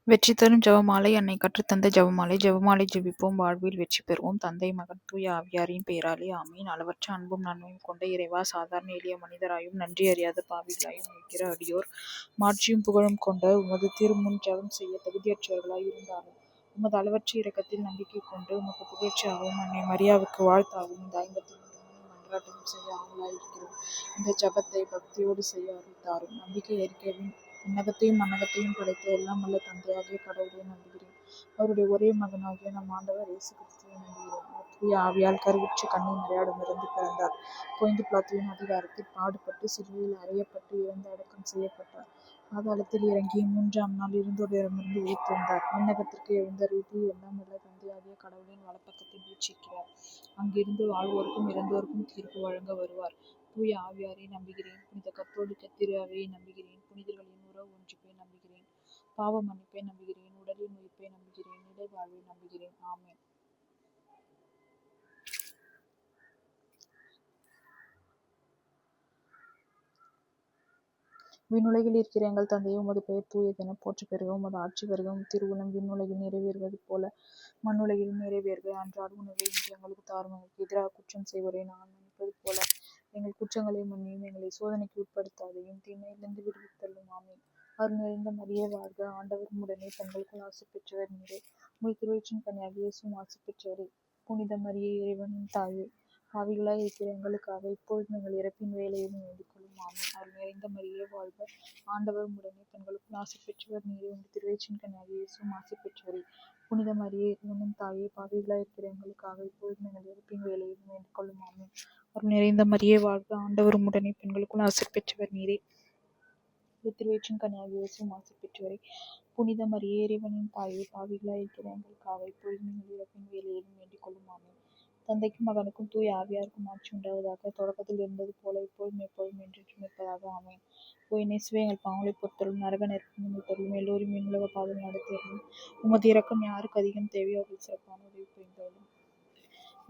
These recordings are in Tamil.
வெற்றி தரும் ஜெபமாலை. அன்னை கற்றுத்தந்த ஜெபமாலை. ஜெபமாலை ஜெபிப்போம், வாழ்வில் வெற்றி பெறுவோம். தந்தை, மகன், தூய ஆவியாரின் பெயராலே ஆமீன். அளவற்ற அன்பும் நன்மையும் கொண்ட இறைவா, சாதாரண எளிய மனிதராயும் நன்றி அறியாத பாவிகளாயும் இருக்கிற அடியோர் மாட்சியும் புகழும் கொண்ட உமது திருமுன் ஜெபம் செய்ய தகுதியற்றவர்களாய் இருந்தாலும் உமது அளவற்ற இரக்கத்தில் நம்பிக்கை கொண்டு உமக்கு புகழ்ச்சியாகவும் அன்னை மரியாவுக்கு வாழ்த்தாகவும் இந்த 53 மன்றாட்டம் செய்ய ஆவலாயிருக்கிறோம். இந்த ஜெபத்தை பக்தியோடு செய்ய அருள்தாரும். நம்பிக்கை அறிக்கையின் விண்ணகத்தையும் மண்ணகத்தையும் படைத்த எல்லாம் வல்ல தந்தையாகிய கடவுளை நம்புகிறேன். அவருடைய ஒரே மகனாகிய நம் ஆண்டவர் இயேசு கிறிஸ்துவை நம்புகிறேன். தூய ஆவியால் கருவுற்ற கன்னி மரியாளிடமிருந்து பிறந்தார். பொய்ந்து பிலாத்துவின் அதிகாரத்தில் பாடுபட்டு சிலுவையில் அறையப்பட்டு இறந்து அடக்கம் செய்யப்பட்டார். பாதாளத்தில் இறங்கி 3ஆம் நாள் இருந்தோரிடமிருந்து உயிர்த்தெழுந்தார். விண்ணகத்திற்கு எழுந்தருளி எல்லாம் வல்ல தந்தையாகிய கடவுளின் வலப்பக்கத்தில் வீற்றிருக்கிறார். அங்கிருந்து வாழ்வோருக்கும் இறந்தோருக்கும் தீர்ப்பு வழங்க வருவார். தூய ஆவியாரை நம்புகிறேன். புனித கத்தோலிக்க திரு அவையை நம்புகிறேன். புனிதர்களின் உறவு ஒன்றிப்பை நம்புகிறேன். பாவ மன்னிப்பை நம்புகிறேன். உடலின் உயிர்ப்பை நம்புகிறேன். நிலை வாழ்வை நம்புகிறேன். ஆமென். விண்ணுலகில் இருக்கிற எங்கள் தந்தையே, உமது பெயர் தூயதென போற்ற பெறுக. உமது ஆட்சி வருக. உம் திருவுளம் விண்ணுலகில் நிறைவேறுவது போல மண்ணுலகிலும் நிறைவேறுக. அன்றாட உணவை இன்று எங்களுக்கு தாரும். எங்களுக்கு எதிராக குற்றம் செய்வோரை நாங்கள் மன்னிப்பது போல எங்கள் குற்றங்களை மன்னியும். எங்களை சோதனைக்கு உட்படுத்தாதையும் தீமையிலிருந்து விடுவித்தள்ளும். ஆமென். அருள் நிறைந்த மரியே வாழ்க, ஆண்டவர் உம்முடனே, பெண்களுக்குள் ஆசி பெற்றவர் நீரே. உம்முடைய திருவயிற்றின் கனியாகிய இயேசுவும் ஆசி பெற்றவரே. புனித மரியே, இறைவனின் தாயே, பாவிகளாய் இருக்கிற எங்களுக்காக இப்பொழுதும் எங்கள் இறப்பின் வேளையிலும் வேண்டிக் கொள்ளும். ஆமென். அருள் நிறைந்த மரியே வாழ்க, ஆண்டவர் உம்முடனே, பெண்களுக்குள் ஆசி பெற்றவர் நீரே. உம்முடைய திருவயிற்றின் கனியாகிய இயேசுவும் ஆசி பெற்றவரே. புனித மரியே, இறைவனின் தாயே, பாவிகளாய் இருக்கிற எங்களுக்காக இப்பொழுதும் எங்கள் இறப்பின் வேளையிலும் வேண்டிக் கொள்ளும். ஆமென். அருள் நிறைந்த மரியே வாழ்க, ஆண்டவர் உம்முடனே, பெண்களுக்குள் ஆசி பெற்றவர் நீரே. திருவயிற்றின் கனியாகிய இயேசுவும் ஆசி பெற்றவரே. புனித மரியே, இறைவனின் தாயே, பாவிகளாய் இருக்கிற எங்களுக்காக இப்பொழுதும் எங்கள் இறப்பின் வேளையிலும் வேண்டிக் கொள்ளும். ஆமென். தந்தைக்கும் மகனுக்கும் தூய ஆவியாருக்கும் ஆட்சி உண்டாவதாக. தொடக்கத்தில் இருந்தது போல இப்பொழுதும் எப்பொழுதும் என்றென்றும் இருப்பதாக. ஆமென். போய் நேசுவே, எங்கள் பாவங்களை பொறுத்தருளும், நரக நெருப்பில் நிமித்தருளும், எல்லோரும் மீனுலக பாதையில் நடத்தியருளும். உமது இரக்கம் யாருக்கு அதிகம் தேவையோ அவர்கள் சிறப்பான உதவி புரிந்தருளும்.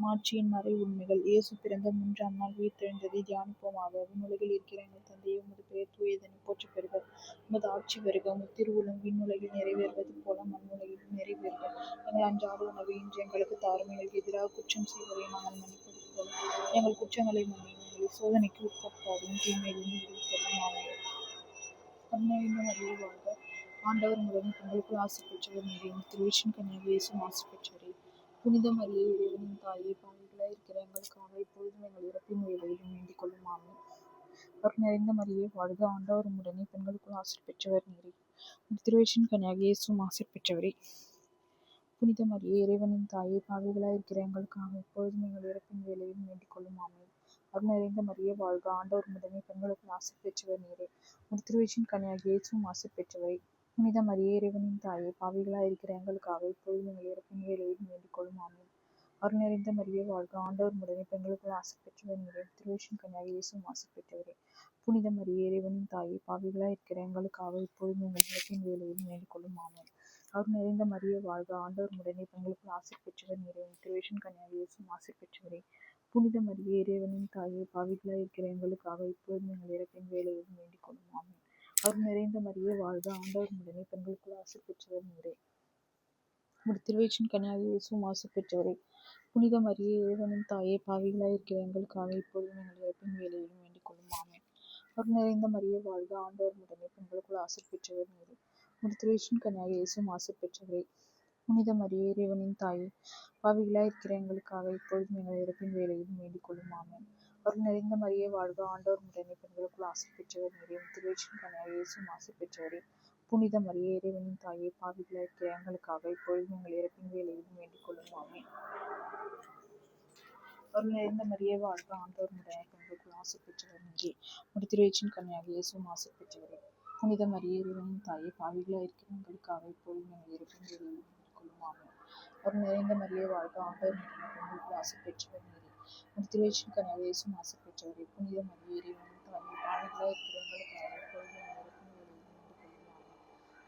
மாட்சியின் மறை உண்மைகள். இயேசு பிறந்த 3ஆம் நாள் உயிர்த்தெழுந்ததை தியானிப்போமாக. விண்ணுலகில் இருக்கிற எங்கள் தந்தையே, உமது பெயர் தூயதென போற்ற பெறுக. உமது ஆட்சி வருக. உமது திருவுளம் விண்ணுலகில் நிறைவேறுவது போல மண்ணுலகிலும் நிறைவேறுக. எங்கள் அன்றாட உணவை இன்று எங்களுக்கு தாரும். எங்களுக்கு எதிராக குற்றம் செய்வதை நாங்கள் மன்னிப்பது போல எங்கள் குற்றங்களை மன்னியும். எங்களை சோதனைக்கு உட்படுத்தாதையும் தீமையிலிருந்து விடுவித்தருளும். ஆமென். அருள் நிறைந்த மரியே வாழ்க, ஆண்டவர் உம்முடனே, பெண்களுக்குள் ஆசி பெற்றவர் நீரே. உம்முடைய திருவயிற்றின் கனியாகிய இயேசுவும் ஆசி பெற்றவரே. புனித மரியே, இறைவனின் தாயே, பாவிகளாய் இருக்கிற எங்களுக்காக இப்பொழுதும் எங்கள் இறப்பின் வேளையிலும் வேண்டிக் கொள்ளும். ஆமென். அருள் நிறைந்த மரியே வாழ்க, ஆண்டவர் உம்முடனே, பெண்களுக்குள் ஆசி பெற்றவர் நீரே. உம்முடைய திருவயிற்றின் கனியாகிய இயேசுவும் ஆசி பெற்றவரே. புனித மரியே, இறைவனின் தாயே, பாவிகளாய் இருக்கிற எங்களுக்காக இப்பொழுதும் எங்கள் இறப்பின் வேளையிலும் வேண்டிக் கொள்ளும். ஆமென். அருள் நிறைந்த மரியே வாழ்க, ஆண்டவர் உம்முடனே, பெண்களுக்குள் ஆசி பெற்றவர் நீரே. உம்முடைய திருவயிற்றின் கனியாகிய இயேசுவும் ஆசி பெற்றவரே. புனித மரியே, இறைவனின் தாயே, பாவிகளாய் இருக்கிற எங்களுக்காக இப்பொழுதும் எங்கள் இறப்பின் வேளையிலும் வேண்டிக் கொள்ளும். ஆமென். அருள் நிறைந்த மரியே வாழ்க, ஆண்டவர் உம்முடனே, பெண்களுக்குள் ஆசி பெற்றவர் நீரே. திருவயிற்றின் கனியாகிய இயேசுவும் ஆசி பெற்றவரே. புனித மரியே, இறைவனின் தாயே, பாவிகளாய் இருக்கிற எங்களுக்காக இப்பொழுதும் எங்கள் இறப்பின் வேளையிலும் வேண்டிக் கொள்ளும். ஆமென். அருள் நிறைந்த மரியே வாழ்க, ஆண்டவர் உம்முடனே, பெண்களுக்குள் ஆசி பெற்றவர் நீரே. திருவயிற்றின் கனியாகிய இயேசுவும் ஆசி பெற்றவரே. புனித மரியே, இறைவனின் தாயே, பாவிகளாய் இருக்கிற எங்களுக்காக இப்பொழுதும் எங்கள் இறப்பின் வேளையிலும் வேண்டிக் கொள்ளும். ஆமென். அருள் நிறைந்த மரியே வாழ்க, ஆண்டவர் உம்முடனே, பெண்களுக்குள் ஆசி பெற்றவர் நீரே. உம்முடைய திருவயிற்றின் கனியாகிய இயேசுவும் ஆசி பெற்றவரே. புனித மரியே, இறைவனின் தாயே, பாவிகளாய் இருக்கிற எங்களுக்காக இப்பொழுதும் எங்கள் இறப்பின் வேளையிலும் வேண்டிக் கொள்ளும். ஆமென். அருள் நிறைந்த மரியே வாழ்க, ஆண்டவர் உம்முடனே, பெண்களுக்குள் ஆசி பெற்றவர் நீரே. உம்முடைய திருவயிற்றின் கனியாகிய இயேசுவும் ஆசி பெற்றவரே. புனித மரியே, இறைவனின் தாயே, பாவிகளாய் இருக்கிற எங்களுக்காக இப்பொழுதும் எங்கள் இறப்பின் வேளையிலும் வேண்டிக் கொள்ளும். ஆமென். அருள் நிறைந்த மரியே வாழ்க, ஆண்டவர் உம்முடனே, பெண்களுக்குள் ஆசி பெற்றவர் நீரே. திருவயிற்றின் கனியாகிய இயேசுவும் ஆசி பெற்றவரே. புனித மரியே, இறைவனின் தாயே, பாவிகளாய் இருக்கிற எங்களுக்காக இப்பொழுதும் எங்கள் இறப்பின் வேளையிலும் வேண்டிக் கொள்ளும். ஆமென். அருள் நிறைந்த மரியே வாழ்க, ஆண்டவர் உம்முடனே, பெண்களுக்குள் ஆசி பெற்றவர் நீரே. உம்முடைய திருவயிற்றின் கனியாகிய இயேசுவும் ஆசி பெற்றவரே. புனித மரியே, இறைவனின் தாயே, பாவிகளாய் இருக்கிற எங்களுக்காக இப்பொழுதும் எங்கள் இறப்பின் வேளையிலும் வேண்டிக் கொள்ளும். ஆமென். அருள் நிறைந்த மரியே வாழ்க, ஆண்டவர் உம்முடனே, பெண்களுக்குள் ஆசி பெற்றவர் நீரே. உம்முடைய திருவயிற்றின் கனியாகிய இயேசுவும் ஆசி பெற்றவரே. புனித மரியே, இறைவனின் தாயே, பாவிகளாய் இருக்கிற எங்களுக்காக இப்பொழுதும் எங்கள் இறப்பின் வேளையிலும் வேண்டிக் கொள்ளும். ஆமென்.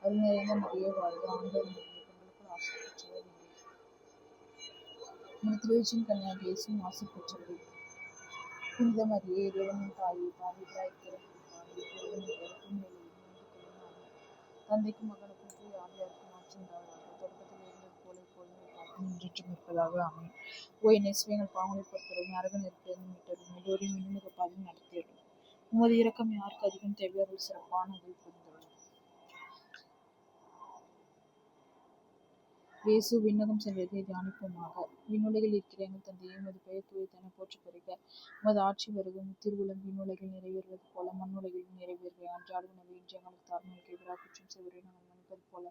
அருள் நிறைந்த மரியே வாழ்க, ஆண்டவர் உம்முடனே, பெண்களுக்குள் ஆசி பெற்றவர் நீரே. உம்முடைய திருவயிற்றின் கனியாகிய இயேசுவும் ஆசி பெற்றவரே. புனித மரியே, இறைவனின் தாயே, பாவிகளாய் இருக்கிற எங்களுக்காக இப்பொழுதும் எங்கள் இறப்பின் வேளையிலும் வேண்டிக் கொள்ளும். ஆமென். தந்தைக்கும் மகனுக்கும் தூய ஆவியாருக்கும் மாற்றி உண்டாவதாக. தொடக்கத்தில் இருந்தது போல இப்பொழுதும் எப்பொழுதும் என்றென்றும் இருப்பதாக. ஆமென். ஓ என் இயேசுவே, எங்கள் பாவங்களை பொறுத்தவரை நரக நெருப்பிலிருந்து மீட்டருளும். எல்லோரையும் விண்ணுலக பாதையில் நடத்தியருளும். உமது இரக்கம் யாருக்கு அதிகம் தேவையோ அவர்கள் சிறப்பான உதவி புரிந்துள்ளது. இயேசு விண்ணகம் சென்றதை தியானிப்போமாக. விண்ணுலகில் இருக்கிற எங்கள் தந்தையே, உமது பெயர் தூயதென போற்றப் பெறுக. உமது ஆட்சி வருக. உமது திருவுளம் விண்ணுலகில் நிறைவேறுவது போல மண்ணுலகிலும் நிறைவேறுக. அன்றாட உணவை இன்று எங்களுக்கு தாரும். எங்களுக்கு எதிராக குற்றம் செய்வதை நாங்கள் மன்னிப்பது போல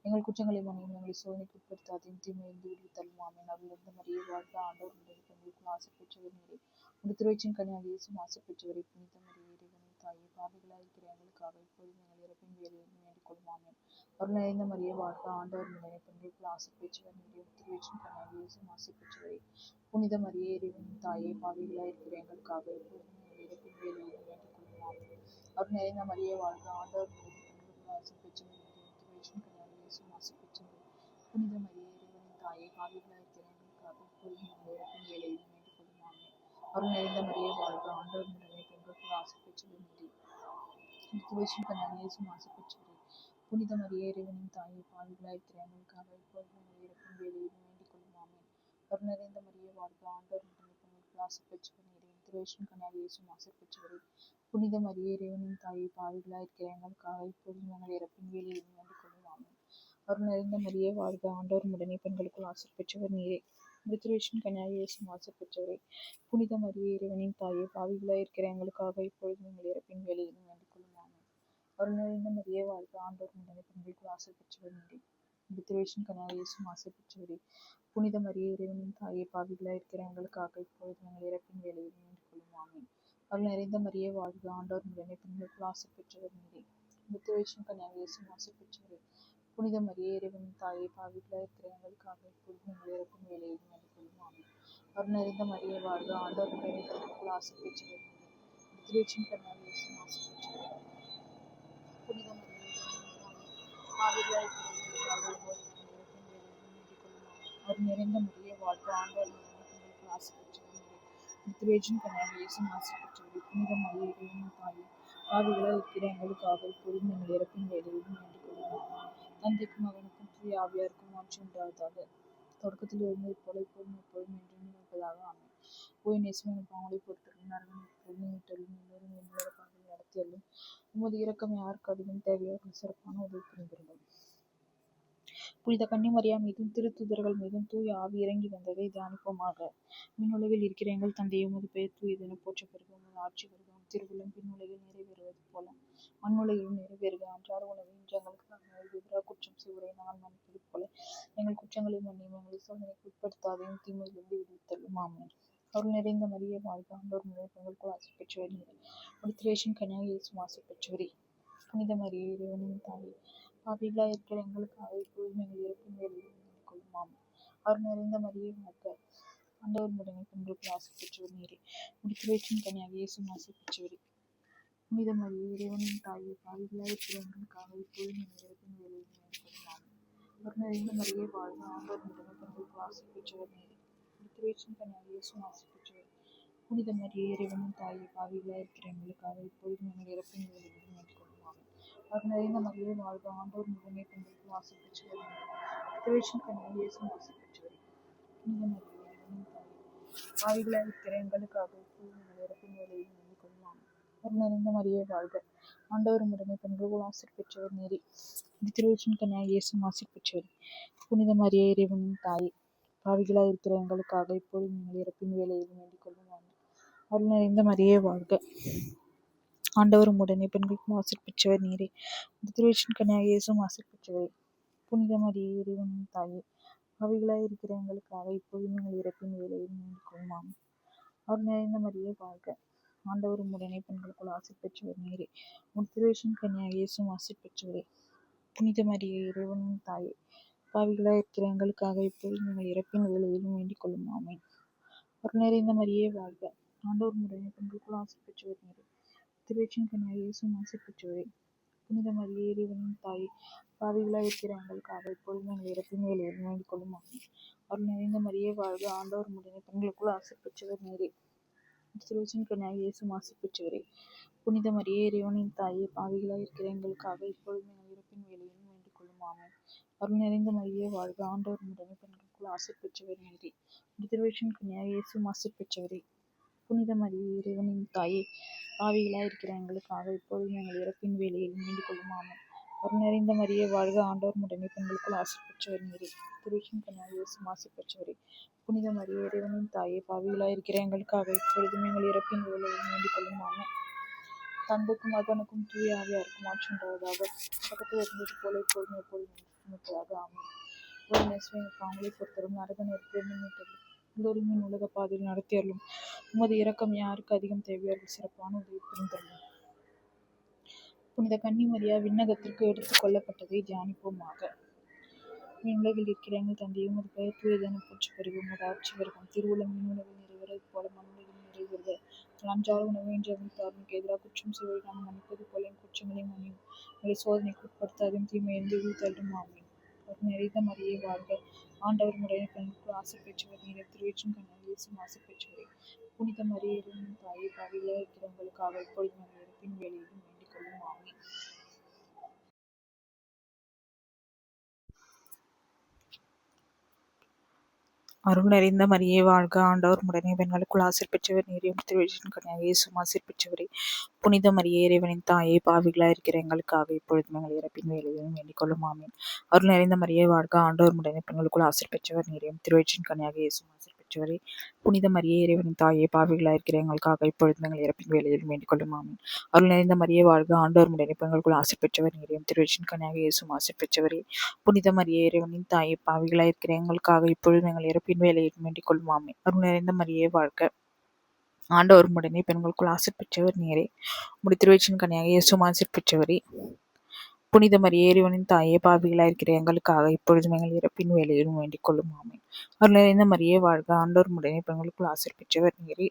எங்கள் குற்றங்களை மன்னியும். எங்களை சோதனைக்கு உட்படுத்தாதையும் தீமையிலிருந்து விடுவித்தருளும். ஆமென். அருளிருந்த மரியே வாழ்க. ஆண்டவர் உண்டது. பெண்களுக்குள் ஆசை பெற்றவர் நீரே. உமது திருவயிற்றின் கனியாக இயேசு ஆசை பெற்றவரே. புனித மரியே, இறைவனின் தாயே, பாவிகளாய் இருக்கிற எங்களுக்காக இப்பொழுதும் எங்கள் இறப்பின் வேளையிலும் வேண்டிக் கொள்ளும். ஆமென். அருள் நிறைந்த மரியே வாழ்க. ஆண்டவர் உடனே பெண்களுக்குள் ஆசை பெற்றவர் நீரே. திருவயிற்றின் கனியாக இயேசு ஆசை பெற்றவரே. புனித மரியே, இறைவனின் தாயே, பாவிகளாய் இருக்கிற எங்களுக்காக இப்பொழுதும் எங்கள் இறப்பின் வேளையிலும் வேண்டிக் கொள்ளும். ஆமென். அருள் நிறைந்த மரியே வாழ்க. ஆண்டவர் உடனே பெண்களுக்குள் ஆசை பெற்றவர் நீரே. திருவயிற்றின் கனியாக இயேசு ஆசை பெற்றவரே. புனித மரியே, இறைவனின் தாயே, பாவிகளாய் இருக்கிற எங்களுக்காக இப்பொழுதும் எங்கள் இறப்பின் வேளையிலும் வேண்டிக் கொள்ளும். ஆமென். அருள் நிறைந்த மரியே வாழ்க. ஆண்டவர் உடனே பெண்களுக்குள் ஆசை பெற்றவர் நீரே. திருவயிற்றின் கனியாக இயேசு ஆசை பெற்றவரே. புனித மரியே, இறைவனின் தாயே, பாவிகளாய் இருக்கிற எங்களுக்காக இப்பொழுதும் எங்கள் இறப்பின் வேளையிலும் வேண்டிக் கொள்ளும். ஆமென். அருள் நிறைந்த மரியே வாழ்க. ஆண்டவர் உடனே பெண்களுக்குள் ஆசை பெற்றவர் நீரே. திருவயிற்றின் கனியாக இயேசு ஆசை பெற்றவரே. புனித மரியே, இறைவனின் தாயே, பாவிகளாய் இருக்கிற எங்களுக்காக இப்பொழுதும் எங்கள் இறப்பின் வேளையிலும் வேண்டிக் கொள்ளும். ஆமென். அருள் நிறைந்த மரியே வாழ்க. ஆண்டவர் உடனே பெண்களுக்குள் ஆசை பெற்றவர் நீரே. திருவயிற்றின் கனியாக இயேசு ஆசை பெற்றவரே. புனித மரியே, இறைவனின் தாயே, பாவிகளாய் இருக்கிற எங்களுக்காக இப்பொழுதும் எங்கள் இறப்பின் வேளையிலும் வேண்டிக் கொள்ளும். ஆமென். அருள் நிறைந்த மரியே வாழ்க. ஆண்டவர் உடனே பெண்களுக்குள் ஆசை பெற்றவர் நீரே. திருவயிற்றின் கனியாக இயேசு ஆசை பெற்றவரே. புனித மரியே, இறைவனின் தாயே, பாவிகளாய் இருக்கிற எங்களுக்காக இப்பொழுதும் எங்கள் இறப்பின் வேளையிலும் வேண்டிக் கொள்ளும். ஆமென். அருள் நிறைந்த மரியே வாழ்க. ஆண்டவர் உடனே பெண்களுக்குள் ஆசை பெற்றவர் நீரே. திருவயிற்றின் கனியாக இயேசு ஆசை பெற்றவரே. புனித மரியே, இறைவனின் தாயே, பாவிகளாய் இருக்கிற எங்களுக்காக இப்பொழுதும் எங்கள் இறப்பின் வேளையிலும் வேண்டிக் கொள்ளும். ஆமென். அருள் நிறைந்த மரியே வாழ்க. ஆண்டவர் உடனே பெண்களுக்குள் ஆசை பெற்றவர் நீரே. திருவயிற்றின் கனியாக இயேசு ஆசை பெற்றவரே. புனித மரியே, இறைவனின் தாயே, பாவிகளாய் இருக்கிற எங்களுக்காக இப்பொழுதும் எங்கள் இறப்பின் வேளையிலும் வேண்டிக் கொள்ளும். ஆமென். அருள் நிறைந்த மரியே வாழ்க. ஆண்டவர் உடனே பெண்களுக்குள் ஆசை பெற்றவர் நீரே. திருவயிற்றின் கனியாக இயேசு ஆசை பெற்றவரே. புனித மரியே, இறைவனின் தாயே, பாவிகளாய் இருக்கிற எங்களுக்காக இப்பொழுதும் எங்கள் இறப்பின் வேளையிலும் வேண்டிக் கொள்ளும். ஆமென். தந்தைக்கும் மகனுக்கும் தூய ஆவியாருக்கும் மாற்றி உண்டாவதாக. தொடக்கத்தில் இருந்தது போல இப்பொழுதும் எப்பொழுதும் என்றென்றும் இருப்பதாக. ஆமென். ஓ என் இயேசுவே, எங்கள் பாவங்களை பொறுத்தருளும். நரகம் எப்பொழுதும் மீட்டருளும். எல்லோரும் விண்ணுலக பாதையில் நடத்தியருளும். உமது இரக்கம் யாருக்கு அதிகம் தேவையோ அவர்கள் சிறப்பான உதவி புரிந்துள்ளது. புனித கன்னிமரியா மீதும் திருத்தூதர்கள் மீதும் தூய ஆவி இறங்கி வந்ததை தியானிப்போமாக. விண்ணுலகில் இருக்கிற எங்கள் தந்தையே, உமது பெயர் தூயதென போற்றப் பெறுக. உமது ஆட்சி வருக. உமது திருவுளம் விண்ணுலகில் நிறைவேறுவது போல மண்ணுலகிலும் நிறைவேறுக. அன்றாட உணவை இன்று எங்களுக்கு தாரும். எங்களுக்கு எதிராக குற்றம் செய்வோரை நாங்கள் மன்னிப்பது போல எங்கள் குற்றங்களை மன்னியும். எங்களை சோதனைக்கு உட்படுத்தாதையும் தீமையிலிருந்து விடுவித்தருளும். ஆமென். அருள் நிறைந்த மரியே வாழ்க. ஆண்டவர் உடனே பெண்களுக்குள் ஆசை பெற்றவர் நீரே. உமது திருவயிற்றின் கனியாக இயேசு ஆசை பெற்றவரே. புனித மரியே, இறைவனின் தாயே, பாவிகளாய் இருக்கிற எங்களுக்காக இப்பொழுதும் எங்கள் இறப்பின் வேளையிலும் வேண்டிக் கொள்ளும். ஆமென். அருள் நிறைந்த மரியே வாழ்க. ஆண்டவர் உடனே பெண்களுக்குள் ஆசை பெற்றவர் நீரே. உமது திருவயிற்றின் கனியாக இயேசு ஆசை பெற்றவரே. புனித மரியே, இறைவனின் தாயே, பாவிகளாய் இருக்கிற எங்களுக்காக இப்பொழுதும் எங்கள் இறப்பின் வேளையிலும் வேண்டிக் கொள்ளும். ஆமென். அருள் நிறைந்த மரியே வாழ்க. ஆண்டவர் உடனே பெண்களுக்குள் ஆசை பெற்றவர் நீரே. உமது திருவயிற்றின் கனியாக இயேசு ஆசை பெற்றவரே. புனித மரியே, இறைவனின் தாயே, பாவிகளாய் இருக்கிற எங்களுக்காக இப்பொழுதும் எங்கள் இறப்பின் வேளையிலும் வேண்டிக் கொள்ளும். ஆமென். அருள் நிறைந்த மரியே வாழ்க. ஆண்டவர் உடனே பெண்களுக்குள் ஆசை பெற்றவர் நீரே. திருவயிற்றின் கனியாக இயேசு ஆசை பெற்றவரே. புனித மரியே, இறைவனின் தாயே, பாவிகளாய் இருக்கிற எங்களுக்காக இப்பொழுதும் எங்கள் இறப்பின் வேளையிலும் வேண்டிக் கொள்ளும். ஆமென். அருள் நிறைந்த மரியே வாழ்க. ஆண்டவர் உடனே பெண்களுக்குள் ஆசை பெற்றவர் நீரே. திருவயிற்றின் கனியாக இயேசு ஆசை பெற்றவரே. புனித மரியே, இறைவனின் தாயே, பாவிகளாய் இருக்கிற எங்களுக்காக இப்பொழுதும் எங்கள் இறப்பின் வேளையிலும் வேண்டிக் கொள்ளும். ஆமென். அருள் நிறைந்த மரியே வாழ்க. ஆண்டவரும் உடனே பெண்களுக்கும் ஆசை பெற்றவர் நீரே. திருவயிற்றின் கனியாக இயேசு ஆசை பெற்றவரே. புனித மரியே, இறைவனின் தாயே, பாவிகளாய் இருக்கிற எங்களுக்காக இப்பொழுதும் எங்கள் இறப்பின் வேளையிலும் வேண்டிக் கொள்ளும். ஆமென். அருள் நிறைந்த மரியே வாழ்க. ஆண்டவரும் உடனே பெண்களுக்குள் ஆசை பெற்றவர் நீரே. திருவயிற்றின் கனியாக இயேசு ஆசை பெற்றவரே. புனித மரியே, இறைவனின் தாயே, பாவிகளாய் இருக்கிற எங்களுக்காக இப்பொழுதும் எங்கள் இறப்பின் வேளையிலும் வேண்டிக் கொள்ளும். ஆமென். அருள் நிறைந்த மரியே வாழ்க. ஆண்டவரும் உடனே பெண்களுக்குள் ஆசை பெற்றவர் நீரே. திருவயிற்றின் கனியாக இயேசு ஆசை பெற்றவரே. புனித மரியே, இறைவனின் தாயே, பாவிகளாய் இருக்கிற எங்களுக்காக இப்பொழுதும் எங்கள் இறப்பின் வேளையிலும் வேண்டிக் கொள்ளும். ஆமென். அருள் நிறைந்த மரியே வாழ்க. ஆண்டவர் உடனே பெண்களுக்குள் ஆசை பெற்றவர் நீரே. திருவயிற்றின் கனியாக இயேசு ஆசை பெற்றவரே. புனித மரியே, இறைவனின் தாயே, பாவிகளாய் இருக்கிற எங்களுக்காக இப்பொழுதும் எங்கள் இறப்பின் வேளையிலும் வேண்டிக் கொள்ளும். ஆமென். அருள் நிறைந்த மரியே வாழ்க, ஆண்டவர் உம்முடனே, பெண்களுக்குள் ஆசீர் பெற்றவர் நீரே. உம்முடைய திருவயிற்றின் கனியாகிய இயேசுவும் ஆசீர் பெற்றவரே. புனித மரியே, இறைவனின் தாயே, பாவிகளாயிருக்கிற எங்களுக்காக இப்பொழுதும் எங்கள் இறப்பின் வேளையில் வேண்டிக் கொள்ளும். ஆமென். அருள் நிறைந்த மரியே வாழ்க, ஆண்டவர் உம்முடனே, பெண்களுக்குள் ஆசீர் பெற்றவர் நீரே. திருவயிற்றின் கனியாகிய இயேசுவும் ஆசீர் பெற்றவரே. புனித மரியே, இறைவனின் தாயே, பாவிகளாயிருக்கிற எங்களுக்காக இப்பொழுதும் எங்கள் இறப்பின் வேளையில் வேண்டிக் கொள்ளும். ஆமென். தந்தைக்கும் மகனுக்கும் தூய ஆவியாருக்கும் ஆட்சி உண்டாவதாக. பக்கத்தில் இருந்தது போல இப்பொழுதும் எப்பொழுதும் இருப்பதாக. ஆமென். ஒரு நெஸ்வேங்க பாவங்களை பொறுத்தரும் நரக நெருப்பு மீட்டலும் எல்லோருமே உலக பாதையில் நடத்தியறலும் உமது இரக்கம் யாருக்கு அதிகம் தேவையார்கள் சிறப்பான உதவி புரிந்தருளும். புனித கன்னிமரியா விண்ணகத்திற்கு எடுத்துக் கொள்ளப்பட்டதை தியானிப்போமாக. உலகில் இருக்கிற எங்கள் தந்தையும் உமது பெயர் தூயதென போற்றி பெறுக. உமது ஆட்சி வருகம். திருவுளம் விண்ணுலகில் நிறைவேறது போல மண்ணுலகில் நிறைவேறுக. அன்றாட உணவை இன்று எங்களுக்கு தாரும். எதிராக குற்றம் செய்வதை நாங்கள் மன்னிப்பது போல என் குற்றங்களை மன்னியும். எங்களை சோதனைக்கு உட்படுத்தாதையும் தீமையிலிருந்து விடுவித்தருளும். ஆமென். அருள் நிறைந்த மரியே வாழ்க, ஆண்டவர் உம்முடனே, பெண்களுக்குள் ஆசீர் பெற்றவர் நீரே. திருவயிற்றின் கனியாகிய இயேசுவும் ஆசீர் பெற்றவரே. புனித மரியே, இறைவனின் தாயே, பாவிகளாயிருக்கிற எங்களுக்காக இப்பொழுதும் எங்கள் இறப்பின் வேளையிலும் வேண்டிக் கொள்ளும். ஆமென். அருள் நிறைந்த மரியே வாழ்க, ஆண்டவர் உம்முடனே, பெண்களுக்குள் ஆசீர் பெற்றவர் நீரே. திருவயிற்றின் கனியாகிய இயேசுவும் ஆசீர் பெற்றவரே. புனித மரியே, இறைவனின் தாயே, பாவிகளாயிருக்கிற எங்களுக்காக இப்பொழுதும் எங்கள் இறப்பின் வேளையிலும் வேண்டிக் கொள்ளும். ஆமென். அருள் நிறைந்த மரியே வாழ்க, ஆண்டவர் உம்முடனே, பெண்களுக்குள் ஆசீர் பெற்றவர் நீரே. திருவயிற்றின் கனியாகிய இயேசுவும் ஆசீர் பெற்றவரே. புனித மரியே, இறைவனின் தாயே, பாவிகளாயிருக்கிற எங்களுக்காக இப்பொழுதும் எங்கள் இறப்பின் வேளையிலும் வேண்டிக் கொள்ளும். ஆமென். அருள் நிறைந்த மரியே வாழ்க, ஆண்டவர் உம்முடனே, பெண்களுக்குள் ஆசீர் பெற்றவர் நீரே. திருவயிற்றின் கனியாகிய இயேசுவும் ஆசீர் பெற்றவரே. புனித மரியே, இறைவனின் தாயே, பாவிகளாயிருக்கிற எங்களுக்காக இப்பொழுதும் எங்கள் இறப்பின் வேளையிலும் வேண்டிக் கொள்ளும். ஆமென். அருள் நிறைந்த மரியே வாழ்க, ஆண்டவர் உம்முடனே, பெண்களுக்குள் ஆசீர் பெற்றவர் நீரே. உம்முடைய திருவயிற்றின் கனியாகிய இயேசுவும் ஆசீர் பெற்றவரே. புனித மரியே, இறைவனின் தாயே, பாவிகளாயிருக்கிற எங்களுக்காக இப்பொழுதும் எங்கள் இறப்பின் வேளையிலும் வேண்டிக் கொள்ளும். ஆமென். அருள் நிறைந்த மரியே வாழ்க, ஆண்டவர் உம்முடனே, பெண்களுக்குள் ஆசீர் பெற்றவர் நீரே.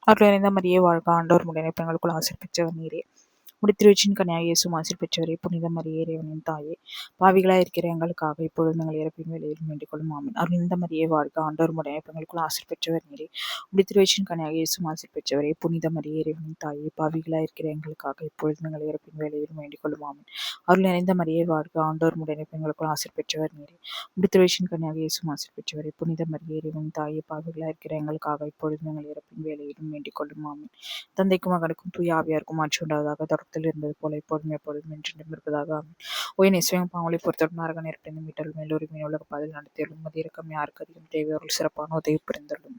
அருள் நிறைந்த மரியே வாழ்க, ஆண்டவர் உம்முடனே, பெண்களுக்குள் ஆசீர் பெற்றவர் நீரே. உம்முடைய திருவயிற்றின் கனியாகிய இயேசுவும் ஆசீர் பெற்றவரே. புனித மரியே, இறைவனின் தாயே, பாவிகளாயிருக்கிற எங்களுக்காக இப்பொழுதும் எங்கள் இறப்பின் வேளையிலும் வேண்டிக் கொள்ளும். ஆமென். அருள் நிறைந்த மரியே வாழ்க, ஆண்டவர் உம்முடனே, பெண்களுக்குள் ஆசீர் பெற்றவர் நீரே. உம்முடைய திருவயிற்றின் கனியாகிய இயேசுவும் ஆசீர் பெற்றவரே. புனித மரியே, இறைவனின் தாயே, பாவிகளாயிருக்கிற எங்களுக்காக இப்பொழுதும் எங்கள் இறப்பின் வேளையிலும் வேண்டிக் கொள்ளும். ஆமென். அருள் நிறைந்த மரியே வாழ்க, ஆண்டவர் உம்முடனே, பெண்களுக்குள் ஆசீர் பெற்றவர் நீரே. உம்முடைய திருவயிற்றின் கனியாகிய இயேசுவும் ஆசீர் பெற்றவரே. புனித மரியே, இறைவனின் தாயே, பாவிகளாயிருக்கிற எங்களுக்காக இப்பொழுதும் எங்கள் இறப்பின் வேளையிலும் வேண்டிக் கொள்ளும். ஆமென். தந்தைக்கும் மகனுக்கும் தூய ஆவியாருக்கும் ஆட்சி உண்டாவதாக. தொடக்கத்தில் இருந்தது போல இப்பொழுதும் எப்பொழுதும் என்றென்றும் இருப்பதாக. ஆமென். ஓ என் இயேசுவே, பாவங்களை பொறுத்தவரை நரக நெருப்பிலிருந்து மீட்டலும் எல்லோருமே உலக பாதையில் நடத்தியலும் உமது இரக்கம் யாருக்கு அதிகம் தேவையார்கள் சிறப்பான உதவி புரிந்தருளும்.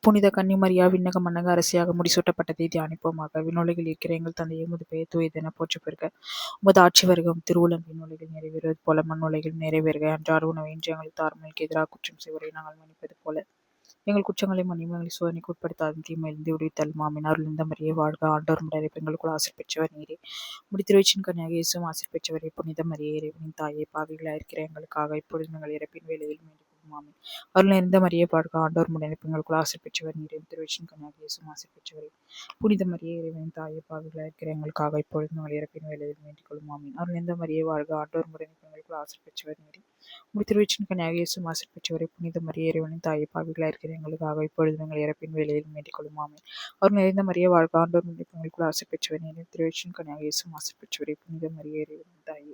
புனித கன்னிமரியா விண்ணக மன்னக அரசியாக முடிசூட்டப்பட்டதை தியானிப்போமாக. விண்ணுலகில் இருக்கிற எங்கள் தந்தையே, உமது பெயர் தூயதென போற்றப் பெறுக. உமது ஆட்சி வருகம். திருவுளம் விண்ணுலகில் நிறைவேறுவது போல மண்ணுலகில் நிறைவேறுக. அன்றாட உணவை இன்று எங்களுக்கு தாரும். எங்களுக்கு எதிராக குற்றம் செய்வதை நாங்கள் மன்னிப்பது போல எங்கள் குற்றங்களை மன்னியும். எங்களை சோதனைக்கு உட்படுத்தாதும் தீமையிலிருந்து விடுவித்தருளும். ஆமென். அருள் நிறைந்த மரியே வாழ்க, ஆண்டவர் உம்முடனே, பெண்களுக்குள் ஆசீர் பெற்றவர் நீரே. உம்முடைய திருவயிற்றின் கனியாகிய இயேசுவும் ஆசீர் பெற்றவரே. புனித மரியே, இறைவனின் தாயே, பாவிகளாயிருக்கிற எங்களுக்காக இப்பொழுதும் எங்கள் இறப்பின் வேளையில் வேண்டிக் கொள்ளும். ஆமென். அருள் நிறைந்த மரியே வாழ்க, ஆண்டவர் உம்முடனே, பெண்களுக்குள் ஆசீர் பெற்றவர் நீரே. திருவயிற்றின் கனியாகிய இயேசுவும் ஆசீர் பெற்றவரே. புனித மரியே, இறைவனின் தாயே, பாவிகளாயிருக்கிற எங்களுக்காக இப்பொழுதும் எங்கள் இறப்பின் வேளையில் வேண்டிக் கொள்ளும். ஆமென். அருள் நிறைந்த மரியே வாழ்க, ஆண்டவர் உம்முடனே, பெண்களுக்குள் ஆசீர் பெற்றவர் நீரே. உம்முடைய திருவயிற்றின் கனியாகிய இயேசுவும் ஆசீர் பெற்றவரே. புனித மரியே, இறைவனின் தாயே, பாவிகளாயிருக்கிற எங்களுக்காக இப்பொழுதும் எங்கள் இறப்பின் வேளையில் வேண்டிக் கொள்ளும். ஆமென். அருள் நிறைந்த மரியே வாழ்க, ஆண்டவர் உம்முடனே, பெண்களுக்குள் ஆசீர் பெற்றவர் நீரே. திருவயிற்றின் கனியாகிய இயேசுவும் ஆசீர் பெற்றவரே. புனித மரியே, இறைவனின் தாயே,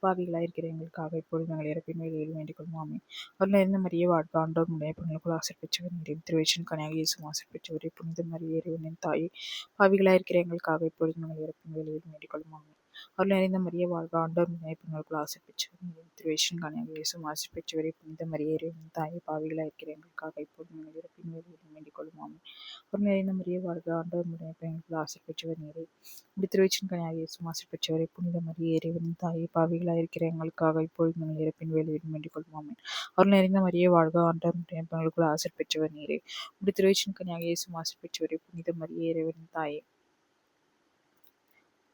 பாவிகளாயிருக்கிற எங்களுக்காக இப்பொழுது எங்கள் இறப்பின் வேளையில் வேண்டிக் கொள்ளும். ஆமென். அருள் நிறைந்த மரியே வாழ்க, ஆண்டவர் உம்முடனே, பெண்களுக்குள் ஆசீர் பெற்றவர் நீரே. திருவயிற்றின் கனியாகிய இயேசுவும் ஆசீர் பெற்றவரே. புனித மரியே, இறைவனின் தாயே, பாவிகளாயிருக்கிற எங்களுக்காக இப்பொழுது எங்கள் இறப்பின் வேளையில் வேண்டிக் கொள்ளும். ஆமென். அருள் நிறைந்த மரியே வாழ்க, ஆண்டவர் உம்முடனே, பெண்களுக்குள் ஆசீர் பெற்றவர் நீரே. திருவயிற்றின் கனியாகிய இயேசுவும் ஆசீர் பெற்றவரே. புனித மரியே, இறைவனின் தாயே, பாவிகளாயிருக்கிற எங்களுக்காக இப்பொழுது எங்கள் இறப்பின் வேளையில் வேண்டிக் கொள்ளும். ஆமென். அருள் நிறைந்த மரியே வாழ்க, ஆண்டவர் உம்முடனே, பெண்களுக்குள் ஆசீர் பெற்றவர் நீரே. உம்முடைய திருவயிற்றின் கனியாகிய இயேசுவும் ஆசீர் பெற்றவரே. புனித மரியே, இறைவனின் தாயே, பாவிகளாயிருக்கிற எங்களுக்காக இப்பொழுது எங்கள் இறப்பின் வேளையிலும் வேண்டிக் கொள்ளும். ஆமென். அருள் நிறைந்த மரியே வாழ்க, ஆண்டவர் உம்முடனே, பெண்களுக்குள் ஆசீர் பெற்றவர் நீரே. உம்முடைய திருவயிற்றின் கனியாகிய இயேசுவும் ஆசீர் பெற்றவரே. புனித மரியே, இறைவனின் தாயே,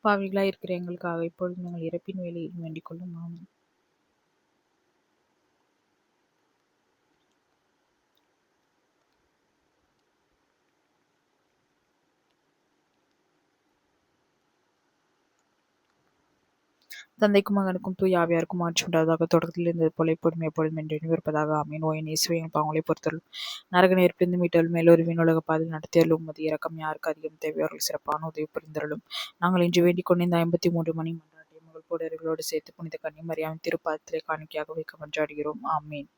பாவிகளாயிருக்கிற எங்களுக்காக இப்பொழுது எங்கள் இறப்பின் வேளையிலும் வேண்டிக் கொள்ளும். ஆமென். தந்தைக்கும் மகனுக்கும் தூய ஆவியாருக்கும் ஆட்சி உண்டாவதாக. தொடக்கத்தில் இருந்தது போல இப்பொழுதும் எப்பொழுதும் என்று இருப்பதாக. ஆமீன். ஓயின் இயேசுவின் பாவங்களை பொறுத்தலும் நரக நெருப்பிலிருந்து மீட்டலும் மேலொரு விண்ணுலக பாதையில் நடத்தியலும் உமது இரக்கம் யாருக்கு அதிகம் தேவை அவர்கள் சிறப்பான உதவி புரிந்தருளும். நாங்கள் இன்று வேண்டிக் கொண்ட இந்த 53 மணி மன்றாட்டை மகள் போடர்களோடு சேர்த்து புனித கன்னிமரியாவின் திருப்பாதத்திலே காணிக்கையாக வைக்க மன்றாடுகிறோம். ஆமீன்.